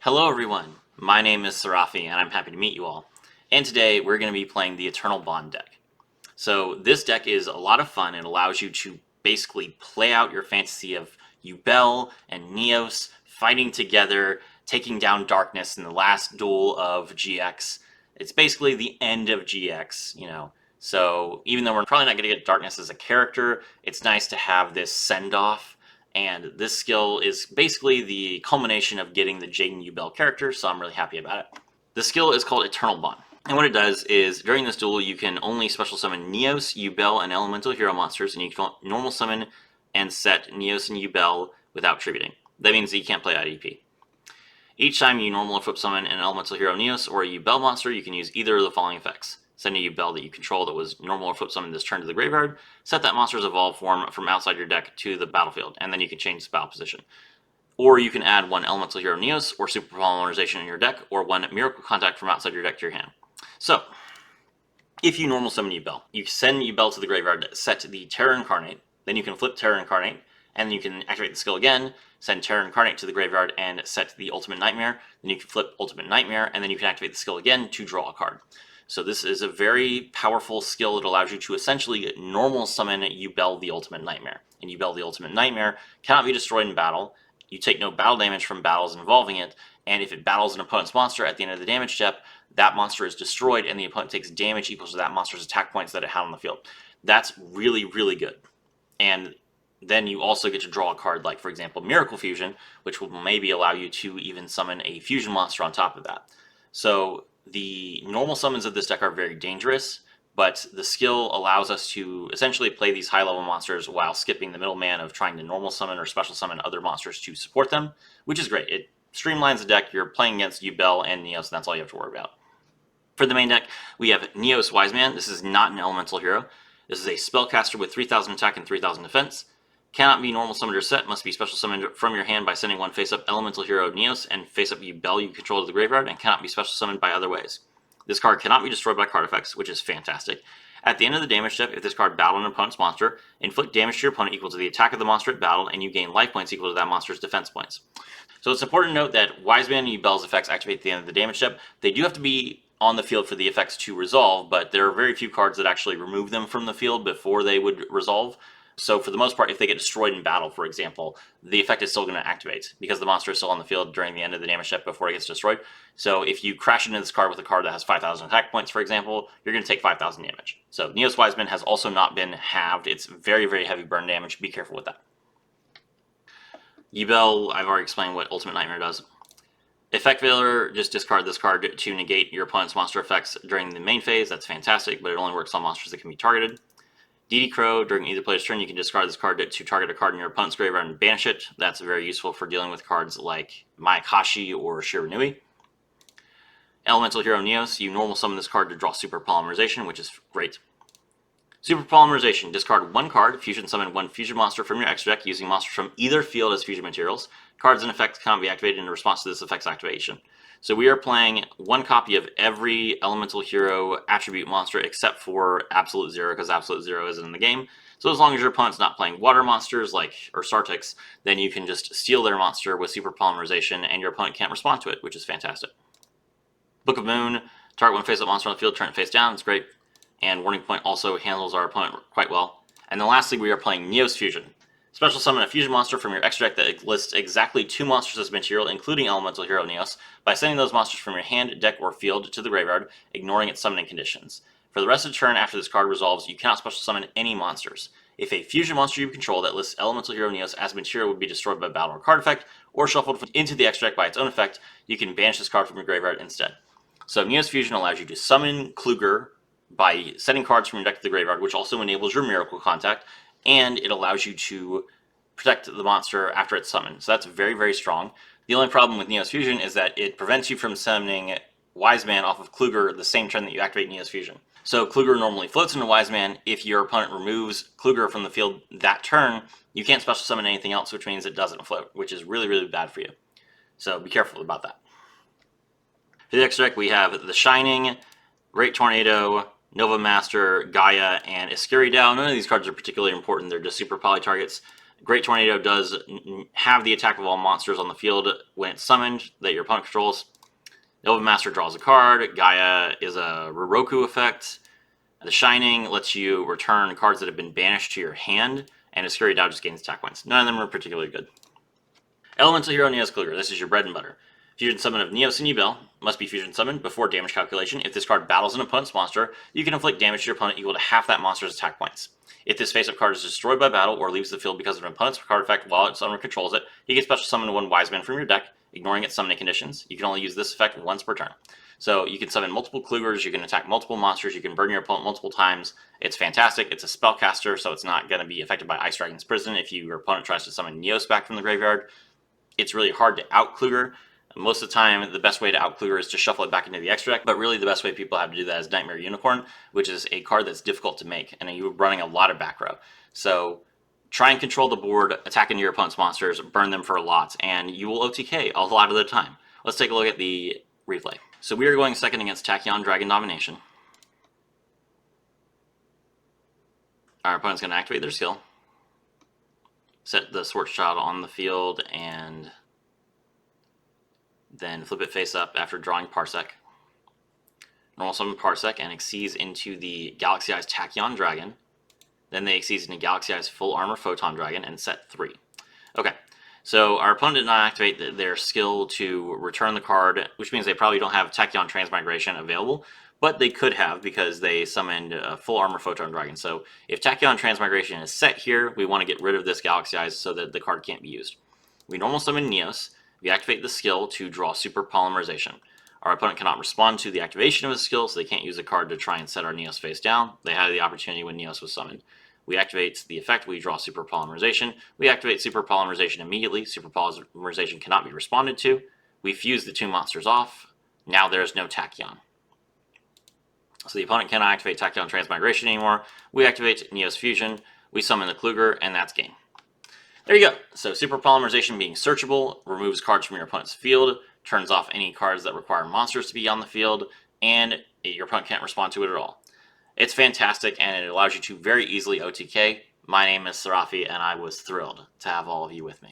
Hello everyone, my name is Serafi and I'm happy to meet you all. And today we're going to be playing the Eternal Bond deck. So this deck is a lot of fun and allows you to basically play out your fantasy of Yubel and Neos fighting together, taking down Darkness in the last duel of GX. It's basically the end of GX. So even though we're probably not going to get Darkness as a character, it's nice to have this send-off. And this skill is basically the culmination of getting the Jaden Yubel character, so I'm really happy about it. The skill is called Eternal Bond. And what it does is, during this duel, you can only special summon Neos, Yubel, and Elemental Hero monsters, and you can normal summon and set Neos and Yubel without tributing. That means that you can't play IDP. Each time you normal equip summon an Elemental Hero Neos or a Yubel monster, you can use either of the following effects. Send a Yubel that you control that was normal or flip summoned this turn to the graveyard, set that monster's evolved form from outside your deck to the battlefield, and then you can change its battle position. Or you can add one Elemental Hero Neos or Super Polymerization in your deck, or one Miracle Contact from outside your deck to your hand. So, if you normal summon Yubel, you send Yubel to the graveyard, set the Terra Incarnate, then you can flip Terra Incarnate, and then you can activate the skill again, send Terra Incarnate to the graveyard, and set the Ultimate Nightmare, then you can flip Ultimate Nightmare, and then you can activate the skill again to draw a card. So this is a very powerful skill that allows you to essentially normal summon Yubel the Ultimate Nightmare. And Yubel the Ultimate Nightmare cannot be destroyed in battle. You take no battle damage from battles involving it, and if it battles an opponent's monster at the end of the damage step, that monster is destroyed and the opponent takes damage equal to that monster's attack points that it had on the field. That's really, really good. And then you also get to draw a card like, for example, Miracle Fusion, which will maybe allow you to even summon a fusion monster on top of that. So the normal summons of this deck are very dangerous, but the skill allows us to essentially play these high-level monsters while skipping the middleman of trying to normal summon or special summon other monsters to support them, which is great. It streamlines the deck. You're playing against Yubel and Neos, and that's all you have to worry about. For the main deck, we have Neos Wiseman. This is not an elemental hero. This is a spellcaster with 3,000 attack and 3,000 defense. Cannot be normal summoned or set, must be special summoned from your hand by sending one face-up Elemental Hero Neos and face-up Yubel you control to the graveyard, and cannot be special summoned by other ways. This card cannot be destroyed by card effects, which is fantastic. At the end of the damage step, if this card battled an opponent's monster, inflict damage to your opponent equal to the attack of the monster at battle, and you gain life points equal to that monster's defense points. So it's important to note that Wiseman and Yubel's effects activate at the end of the damage step. They do have to be on the field for the effects to resolve, but there are very few cards that actually remove them from the field before they would resolve. So for the most part, if they get destroyed in battle, for example, the effect is still going to activate because the monster is still on the field during the end of the damage step before it gets destroyed. So if you crash into this card with a card that has 5,000 attack points, for example, you're going to take 5,000 damage. So Neos Wiseman has also not been halved. It's very, very heavy burn damage. Be careful with that. Yubel, I've already explained what Ultimate Nightmare does. Effect Veiler, just discard this card to negate your opponent's monster effects during the main phase. That's fantastic, but it only works on monsters that can be targeted. DD Crow, during either player's turn, you can discard this card to target a card in your opponent's graveyard and banish it. That's very useful for dealing with cards like Mayakashi or Shiranui. Elemental Hero Neos, you normal summon this card to draw Super Polymerization, which is great. Super Polymerization, discard one card, fusion summon one fusion monster from your extra deck using monsters from either field as fusion materials. Cards and effects cannot be activated in response to this effect's activation. So we are playing one copy of every Elemental Hero attribute monster except for Absolute Zero, because Absolute Zero isn't in the game. So as long as your opponent's not playing water monsters like Sartix, then you can just steal their monster with Super Polymerization and your opponent can't respond to it, which is fantastic. Book of Moon, target one face-up monster on the field, turn it face down, it's great. And Warning Point also handles our opponent quite well. And then lastly, we are playing Neos Fusion. Special summon a fusion monster from your extra deck that lists exactly 2 monsters as material, including Elemental Hero Neos, by sending those monsters from your hand, deck, or field to the graveyard, ignoring its summoning conditions. For the rest of the turn after this card resolves, you cannot special summon any monsters. If a fusion monster you control that lists Elemental Hero Neos as material would be destroyed by battle or card effect, or shuffled into the extra deck by its own effect, you can banish this card from your graveyard instead. So Neos Fusion allows you to summon Kluger by sending cards from your deck to the graveyard, which also enables your Miracle Contact, and it allows you to protect the monster after it's summoned. So that's very, very strong. The only problem with Neos Fusion is that it prevents you from summoning Wiseman off of Kluger the same turn that you activate Neos Fusion. So Kluger normally floats into Wiseman. If your opponent removes Kluger from the field that turn, you can't special summon anything else, which means it doesn't float, which is really, really bad for you. So be careful about that. For the extra deck, we have The Shining, Great Tornado, Nova Master, Gaia, and Iscariadal. None of these cards are particularly important. They're just super poly targets. Great Tornado does have the attack of all monsters on the field when it's summoned that your opponent controls, Nova Master draws a card. Gaia is a Roroku effect. The Shining lets you return cards that have been banished to your hand, and Obscurity Dow just gains attack points. None of them are particularly good. Elemental Hero Neos Kluger. This is your bread and butter. Fusion summon of Neos and Yubel must be fusion summoned before damage calculation. If this card battles an opponent's monster, you can inflict damage to your opponent equal to half that monster's attack points. If this face-up card is destroyed by battle or leaves the field because of an opponent's card effect while its owner controls it, you can special summon one Wiseman from your deck, ignoring its summoning conditions. You can only use this effect once per turn. So you can summon multiple Klugers, you can attack multiple monsters, you can burn your opponent multiple times. It's fantastic. It's a spellcaster, so it's not going to be affected by Ice Dragon's Prison if your opponent tries to summon Neos back from the graveyard. It's really hard to out-Kluger. Most of the time, the best way to out-Kluger is to shuffle it back into the extra deck, but really the best way people have to do that is Nightmare Unicorn, which is a card that's difficult to make, and you're running a lot of back row. So try and control the board, attack into your opponent's monsters, burn them for a lot, and you will OTK a lot of the time. Let's take a look at the replay. So we are going second against Tachyon Dragon Domination. Our opponent's going to activate their skill, set the Schwarzschild on the field, and then flip it face up after drawing Parsec. Normal summon Parsec and Xyz into the Galaxy Eyes Tachyon Dragon. Then they Xyz into Galaxy Eyes Full Armor Photon Dragon and set 3. Okay, so our opponent did not activate their skill to return the card, which means they probably don't have Tachyon Transmigration available, but they could have because they summoned a Full Armor Photon Dragon. So if Tachyon Transmigration is set here, we want to get rid of this Galaxy Eyes so that the card can't be used. We normal summon Neos. We activate the skill to draw Super Polymerization. Our opponent cannot respond to the activation of his skill, so they can't use a card to try and set our Neos face down. They had the opportunity when Neos was summoned. We activate the effect, we draw Super Polymerization. We activate Super Polymerization immediately. Super Polymerization cannot be responded to. We fuse the 2 monsters off. Now there's no Tachyon. So the opponent cannot activate Tachyon Transmigration anymore. We activate Neos Fusion. We summon the Kluger, and that's game. There you go. So Super Polymerization being searchable, removes cards from your opponent's field, turns off any cards that require monsters to be on the field, and your opponent can't respond to it at all. It's fantastic, and it allows you to very easily OTK. My name is Serafi, and I was thrilled to have all of you with me.